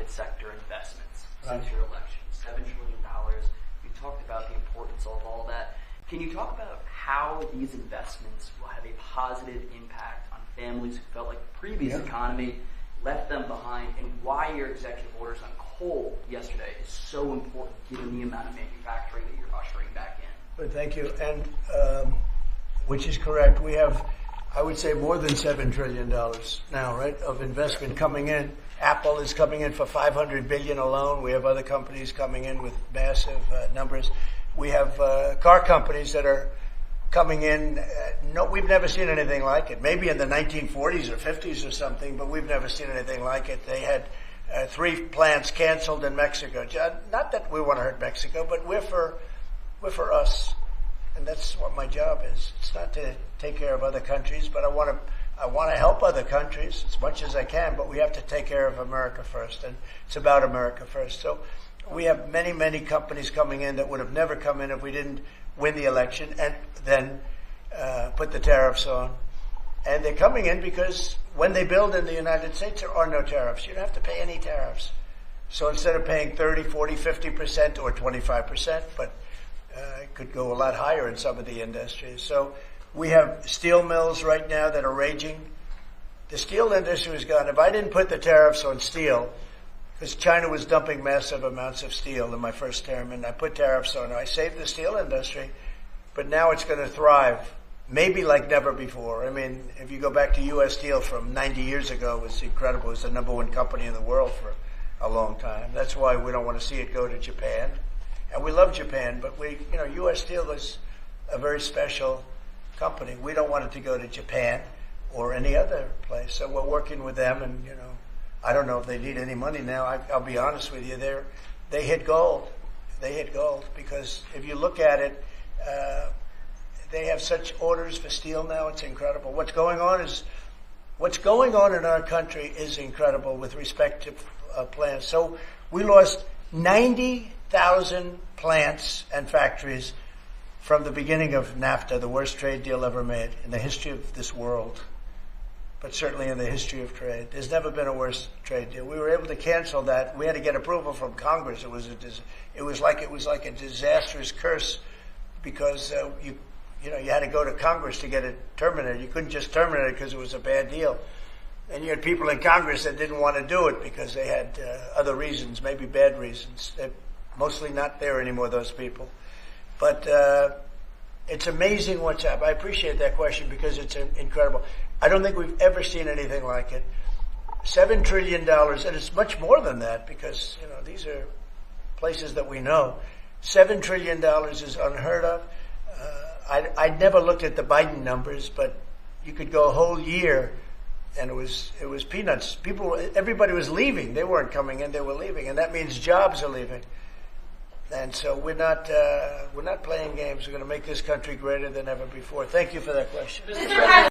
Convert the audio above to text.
private sector investments since your election. $7 trillion. You talked about the importance of all that. Can you talk about how these investments will have a positive impact on families who felt like the previous economy left them behind, and why your executive orders on coal yesterday is so important given the amount of manufacturing that you're ushering back in? But thank you. And which is correct. We have, I would say, more than $7 trillion now, right, of investment coming in. Apple is coming in for $500 billion alone. We have other companies coming in with massive numbers. We have car companies that are coming in. No, we've never seen anything like it. Maybe in the 1940s or 50s or something, but we've never seen anything like it. They had 3 plants canceled in Mexico. Not that we want to hurt Mexico, but we're for us, and that's what my job is. It's not to take care of other countries, but I want to help other countries as much as I can. But we have to take care of America first, and it's about America first. So we have many, many companies coming in that would have never come in if we didn't win the election and then put the tariffs on. And they're coming in because when they build in the United States, there are no tariffs. You don't have to pay any tariffs. So instead of paying 30, 40, 50% or 25%, but it could go a lot higher in some of the industries. So we have steel mills right now that are raging. The steel industry is gone. If I didn't put the tariffs on steel, because China was dumping massive amounts of steel in my first term, and I put tariffs on it. I saved the steel industry, but now it's going to thrive, maybe like never before. I mean, if you go back to U.S. Steel from 90 years ago, it was incredible. It was the #1 company in the world for a long time. That's why we don't want to see it go to Japan. And we love Japan, but U.S. Steel is a very special company. We don't want it to go to Japan or any other place. So we're working with them, and I don't know if they need any money now. I'll be honest with you. They hit gold. They hit gold because if you look at it, they have such orders for steel now. It's incredible. What's going on in our country is incredible with respect to plants. So we lost 90,000 plants and factories from the beginning of NAFTA, the worst trade deal ever made in the history of this world, but certainly in the history of trade. There's never been a worse trade deal. We were able to cancel that. We had to get approval from Congress. It was like a disastrous curse because you had to go to Congress to get it terminated. You couldn't just terminate it because it was a bad deal. And you had people in Congress that didn't want to do it because they had other reasons, maybe bad reasons. They're mostly not there anymore, those people. But it's amazing what's happened. I appreciate that question because it's incredible. I don't think we've ever seen anything like it. $7 trillion, and it's much more than that because, these are places that we know. $7 trillion is unheard of. I never looked at the Biden numbers, but you could go a whole year and it was peanuts. Everybody was leaving. They weren't coming in, they were leaving. And that means jobs are leaving. And so we're not playing games. We're going to make this country greater than ever before. Thank you for that question.